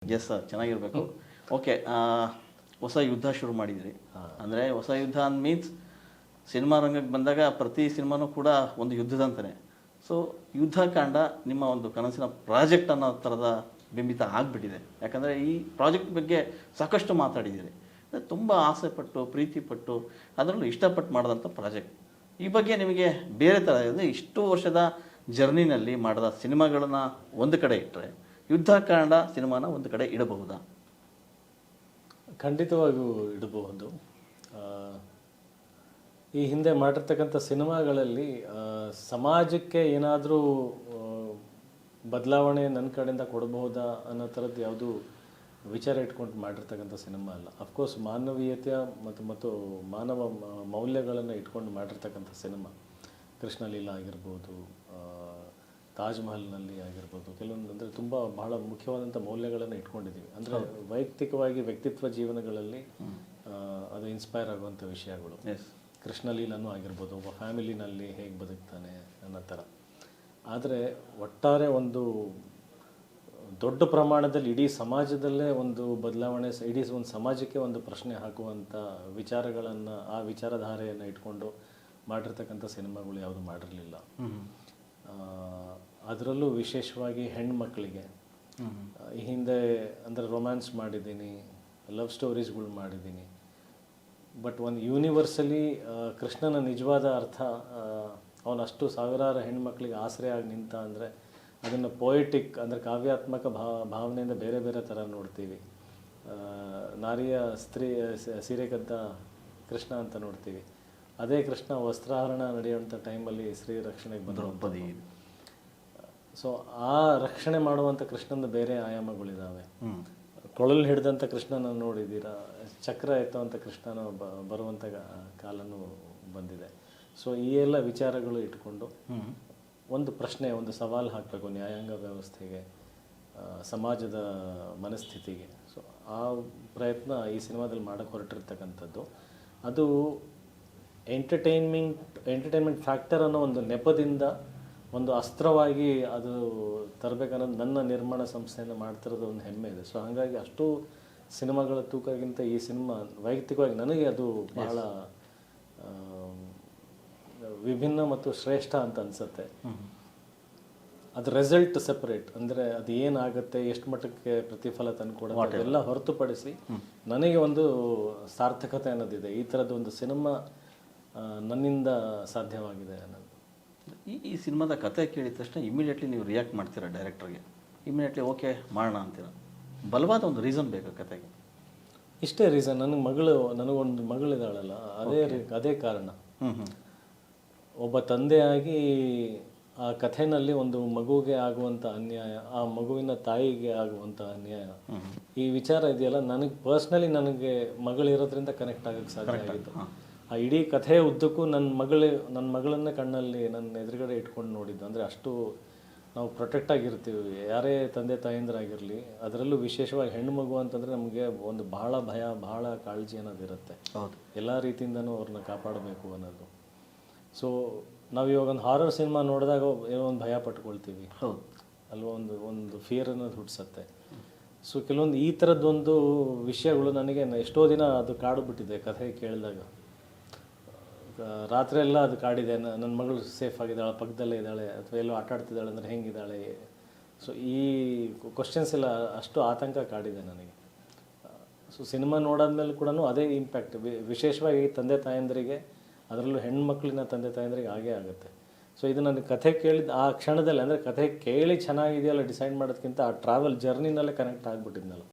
Yes sir, ಚೆನ್ನಾಗಿರಬೇಕು. Okay, ಹೊಸ ಯುದ್ಧ ಶುರು ಮಾಡಿದಿರಿ. ಅಂದರೆ ಹೊಸ ಯುದ್ಧ ಅಂದ್ ಮೀನ್ಸ್ ಸಿನಿಮಾ ರಂಗಕ್ಕೆ ಬಂದಾಗ ಪ್ರತಿ ಸಿನಿಮಾನೂ ಕೂಡ ಒಂದು ಯುದ್ಧದಂತಾನೆ. ಸೊ ಯುದ್ಧಕಾಂಡ ನಿಮ್ಮ ಒಂದು ಕನಸಿನ ಪ್ರಾಜೆಕ್ಟ್ ಅನ್ನೋ ಥರದ ಬಿಂಬಿತ ಆಗಿಬಿಟ್ಟಿದೆ. ಯಾಕಂದರೆ ಈ ಪ್ರಾಜೆಕ್ಟ್ ಬಗ್ಗೆ ಸಾಕಷ್ಟು ಮಾತಾಡಿದ್ದೀರಿ. ತುಂಬ ಆಸೆಪಟ್ಟು ಪ್ರೀತಿಪಟ್ಟು ಅದರಲ್ಲೂ ಇಷ್ಟಪಟ್ಟು ಮಾಡಿದಂಥ ಪ್ರಾಜೆಕ್ಟ್. ಈ ಬಗ್ಗೆ ನಿಮಗೆ ಬೇರೆ ಥರ ಇದೆ. ಇಷ್ಟು ವರ್ಷದ ಜರ್ನಿನಲ್ಲಿ ಮಾಡಿದ ಸಿನಿಮಾಗಳನ್ನು ಒಂದು ಕಡೆ ಇಟ್ಟರೆ ಯುದ್ಧಕಾಂಡ ಸಿನಿಮಾನ ಒಂದು ಕಡೆ ಇಡಬಹುದಾ? ಖಂಡಿತವಾಗಿಯೂ ಇಡಬಹುದು. ಈ ಹಿಂದೆ ಮಾಡಿರ್ತಕ್ಕಂಥ ಸಿನಿಮಾಗಳಲ್ಲಿ ಸಮಾಜಕ್ಕೆ ಏನಾದರೂ ಬದಲಾವಣೆ ನನ್ನ ಕಡೆಯಿಂದ ಕೊಡಬಹುದಾ ಅನ್ನೋ ಥರದ್ದು ಯಾವುದು ವಿಚಾರ ಇಟ್ಕೊಂಡು ಮಾಡಿರ್ತಕ್ಕಂಥ ಸಿನಿಮಾ ಅಲ್ಲ. ಅಫ್ಕೋರ್ಸ್ ಮಾನವೀಯತೆಯ ಮತ್ತು ಮಾನವ ಮೌಲ್ಯಗಳನ್ನು ಇಟ್ಕೊಂಡು ಮಾಡಿರ್ತಕ್ಕಂಥ ಸಿನಿಮಾ. ಕೃಷ್ಣಲೀಲಾ ಆಗಿರ್ಬೋದು, ತಾಜ್ ಮಹಲ್ನಲ್ಲಿ ಆಗಿರ್ಬೋದು, ಕೆಲವೊಂದು ಅಂದರೆ ತುಂಬ ಬಹಳ ಮುಖ್ಯವಾದಂಥ ಮೌಲ್ಯಗಳನ್ನು ಇಟ್ಕೊಂಡಿದ್ದೀವಿ. ಅಂದರೆ ವೈಯಕ್ತಿಕವಾಗಿ ವ್ಯಕ್ತಿತ್ವ ಜೀವನಗಳಲ್ಲಿ ಅದು ಇನ್ಸ್ಪೈರ್ ಆಗುವಂಥ ವಿಷಯಗಳು. ಕೃಷ್ಣಲೀಲಾನೂ ಆಗಿರ್ಬೋದು, ಒಬ್ಬ ಫ್ಯಾಮಿಲಿನಲ್ಲಿ ಹೇಗೆ ಬದುಕ್ತಾನೆ ಅನ್ನೋ ಥರ. ಆದರೆ ಒಟ್ಟಾರೆ ಒಂದು ದೊಡ್ಡ ಪ್ರಮಾಣದಲ್ಲಿ ಇಡೀ ಸಮಾಜದಲ್ಲೇ ಒಂದು ಬದಲಾವಣೆ, ಇಡೀ ಒಂದು ಸಮಾಜಕ್ಕೆ ಒಂದು ಪ್ರಶ್ನೆ ಹಾಕುವಂಥ ವಿಚಾರಗಳನ್ನು, ಆ ವಿಚಾರಧಾರೆಯನ್ನು ಇಟ್ಕೊಂಡು ಮಾಡಿರ್ತಕ್ಕಂಥ ಸಿನಿಮಾಗಳು ಯಾವುದು ಮಾಡಿರಲಿಲ್ಲ. ಅದರಲ್ಲೂ ವಿಶೇಷವಾಗಿ ಹೆಣ್ಮಕ್ಳಿಗೆ ಈ ಹಿಂದೆ ಅಂದರೆ ರೊಮ್ಯಾನ್ಸ್ ಮಾಡಿದ್ದೀನಿ, ಲವ್ ಸ್ಟೋರೀಸ್ಗಳು ಮಾಡಿದ್ದೀನಿ. ಬಟ್ ಒಂದು ಯೂನಿವರ್ಸಲಿ ಕೃಷ್ಣನ ನಿಜವಾದ ಅರ್ಥ, ಅವನಷ್ಟು ಸಾವಿರಾರು ಹೆಣ್ಮಕ್ಳಿಗೆ ಆಶ್ರಯ ಆಗಿ ನಿಂತ ಅಂದರೆ ಅದನ್ನು ಪೊಯಿಟಿಕ್ ಅಂದರೆ ಕಾವ್ಯಾತ್ಮಕ ಭಾವನೆಯಿಂದ ಬೇರೆ ಬೇರೆ ಥರ ನೋಡ್ತೀವಿ. ನಾರಿಯ ಸೀರೆ ಕದ್ದ ಕೃಷ್ಣ ಅಂತ ನೋಡ್ತೀವಿ. ಅದೇ ಕೃಷ್ಣ ವಸ್ತ್ರಾಹರಣ ನಡೆಯುವಂಥ ಟೈಮಲ್ಲಿ ಸ್ತ್ರೀ ರಕ್ಷಣೆಗೆ ಬಂದ್ರೌಪದಿ. ಸೊ ಆ ರಕ್ಷಣೆ ಮಾಡುವಂಥ ಕೃಷ್ಣನ ಬೇರೆ ಆಯಾಮಗಳಿದ್ದಾವೆ. ಕೊಳಲು ಹಿಡಿದಂಥ ಕೃಷ್ಣನ ನೋಡಿದ್ದೀರಾ, ಚಕ್ರ ಎತ್ತುವಂಥ ಕೃಷ್ಣನ ಬರುವಂಥ ಕಾಲನೂ ಬಂದಿದೆ. ಸೊ ಈ ಎಲ್ಲ ವಿಚಾರಗಳು ಇಟ್ಕೊಂಡು ಒಂದು ಪ್ರಶ್ನೆ, ಒಂದು ಸವಾಲು ಹಾಕಬೇಕು ನ್ಯಾಯಾಂಗ ವ್ಯವಸ್ಥೆಗೆ, ಸಮಾಜದ ಮನಸ್ಥಿತಿಗೆ. ಸೊ ಆ ಪ್ರಯತ್ನ ಈ ಸಿನಿಮಾದಲ್ಲಿ ಮಾಡೋಕ್ಕೆ ಹೊರಟಿರ್ತಕ್ಕಂಥದ್ದು. ಅದು ಎಂಟರ್ಟೈನ್ಮೆಂಟ್ ಫ್ಯಾಕ್ಟರ್ ಅನ್ನೋ ಒಂದು ನೆಪದಿಂದ ಒಂದು ಅಸ್ತ್ರವಾಗಿ ಅದು ತರಬೇಕನ್ನೋದು ನನ್ನ ನಿರ್ಮಾಣ ಸಂಸ್ಥೆಯಿಂದ ಮಾಡ್ತಿರೋದು ಒಂದು ಹೆಮ್ಮೆ ಇದೆ. ಸೊ ಹಾಗಾಗಿ ಅಷ್ಟು ಸಿನಿಮಾಗಳ ತೂಕಕ್ಕಿಂತ ಈ ಸಿನಿಮಾ ವೈಯಕ್ತಿಕವಾಗಿ ನನಗೆ ಅದು ಬಹಳ ವಿಭಿನ್ನ ಮತ್ತು ಶ್ರೇಷ್ಠ ಅಂತ ಅನಿಸುತ್ತೆ. ಅದು ರಿಸಲ್ಟ್ ಸೆಪರೇಟ್, ಅಂದರೆ ಅದು ಏನಾಗುತ್ತೆ, ಎಷ್ಟು ಮಟ್ಟಕ್ಕೆ ಪ್ರತಿಫಲ ತಂದುಕೊಡುತ್ತೆ ಎಲ್ಲ ಹೊರತುಪಡಿಸಿ ನನಗೆ ಒಂದು ಸಾರ್ಥಕತೆ ಅನ್ನೋದಿದೆ. ಈ ಥರದ್ದು ಒಂದು ಸಿನಿಮಾ ನನ್ನಿಂದ ಸಾಧ್ಯವಾಗಿದೆ ಅನ್ನೋದು. ಈ ಸಿನಿಮಾದ ಕತೆ ಕೇಳಿದ ತಕ್ಷಣ ಇಮಿಡಿಯೇಟ್ಲಿ ನೀವು ರಿಯಾಕ್ಟ್ ಮಾಡ್ತೀರಾ ಡೈರೆಕ್ಟರ್ಗೆ? ಇಮಿಡಿಯೇಟ್ಲಿ ಓಕೆ ಮಾಡೋಣ ಅಂತೀರ? ಬಲವಾದ ಒಂದು ರೀಸನ್ ಬೇಕು ಕತೆಗೆ? ಇಷ್ಟೇ ರೀಸನ್. ನನಗೊಂದು ಮಗಳಿದ್ದಾಳಲ್ಲ, ಅದೇ ಕಾರಣ. ಒಬ್ಬ ತಂದೆಯಾಗಿ ಆ ಕಥೆನಲ್ಲಿ ಒಂದು ಮಗುವಿಗೆ ಆಗುವಂಥ ಅನ್ಯಾಯ, ಆ ಮಗುವಿನ ತಾಯಿಗೆ ಆಗುವಂಥ ಅನ್ಯಾಯ, ಈ ವಿಚಾರ ಇದೆಯಲ್ಲ, ನನಗೆ ಪರ್ಸ್ನಲಿ ನನಗೆ ಮಗಳಿರೋದ್ರಿಂದ ಕನೆಕ್ಟ್ ಆಗೋಕ್ಕೆ ಸಾಧ್ಯ ಆಗಿತ್ತು. ಆ ಇಡೀ ಕಥೆಯ ಉದ್ದಕ್ಕೂ ನನ್ನ ಮಗಳನ್ನೇ ಕಣ್ಣಲ್ಲಿ ನನ್ನ ಎದುರುಗಡೆ ಇಟ್ಕೊಂಡು ನೋಡಿದ್ದು. ಅಂದರೆ ಅಷ್ಟು ನಾವು ಪ್ರೊಟೆಕ್ಟ್ ಆಗಿರ್ತೀವಿ, ಯಾರೇ ತಂದೆ ತಾಯಂದಿರಾಗಿರಲಿ. ಅದರಲ್ಲೂ ವಿಶೇಷವಾಗಿ ಹೆಣ್ಣು ಮಗು ಅಂತಂದರೆ ನಮಗೆ ಒಂದು ಬಹಳ ಭಯ, ಬಹಳ ಕಾಳಜಿ ಅನ್ನೋದಿರುತ್ತೆ. ಎಲ್ಲ ರೀತಿಯಿಂದನೂ ಅವ್ರನ್ನ ಕಾಪಾಡಬೇಕು ಅನ್ನೋದು. ಸೊ ನಾವು ಇವಾಗ ಒಂದು ಹಾರರ್ ಸಿನಿಮಾ ನೋಡಿದಾಗ ಏನೋ ಒಂದು ಭಯ ಪಟ್ಕೊಳ್ತೀವಿ ಅಲ್ವಾ, ಒಂದು ಫಿಯರ್ ಅನ್ನೋದು ಹುಟ್ಟಿಸುತ್ತೆ. ಸೊ ಕೆಲವೊಂದು ಈ ಥರದ್ದೊಂದು ವಿಷಯಗಳು ನನಗೆ ಎಷ್ಟೋ ದಿನ ಅದು ಕಾಡು ಬಿಟ್ಟಿದೆ. ಕಥೆ ಕೇಳಿದಾಗ ರಾತ್ರಿ ಎಲ್ಲ ಅದು ಕಾಡಿದೆ. ನನ್ನ ಮಗಳು ಸೇಫ್ ಆಗಿದ್ದಾಳೆ, ಪಕ್ಕದಲ್ಲೇ ಇದ್ದಾಳೆ, ಅಥವಾ ಎಲ್ಲೋ ಆಟ ಆಡ್ತಿದ್ದಾಳೆ ಅಂದರೆ ಹೆಂಗಿದ್ದಾಳೆ. ಸೊ ಈ ಕ್ವಶನ್ಸ್ ಎಲ್ಲ ಅಷ್ಟು ಆತಂಕ ಕಾಡಿದೆ ನನಗೆ. ಸೊ ಸಿನಿಮಾ ನೋಡಾದ್ಮೇಲೆ ಕೂಡ ಅದೇ ಇಂಪ್ಯಾಕ್ಟ್ ವಿಶೇಷವಾಗಿ ತಂದೆ ತಾಯಂದರಿಗೆ, ಅದರಲ್ಲೂ ಹೆಣ್ಮಕ್ಳಿನ ತಂದೆ ತಾಯಂದ್ರಿಗೆ ಆಗೇ ಆಗುತ್ತೆ. ಸೊ ಇದು ನನಗೆ ಕಥೆ ಕೇಳಿದ ಆ ಕ್ಷಣದಲ್ಲಿ, ಅಂದರೆ ಕಥೆ ಕೇಳಿ ಚೆನ್ನಾಗಿದೆಯಲ್ಲ ಡಿಸೈಡ್ ಮಾಡೋದಕ್ಕಿಂತ ಆ ಟ್ರಾವೆಲ್ ಜರ್ನಿನಲ್ಲೇ ಕನೆಕ್ಟ್ ಆಗಿಬಿಟ್ಟಿದ್ನಲ್ಲ.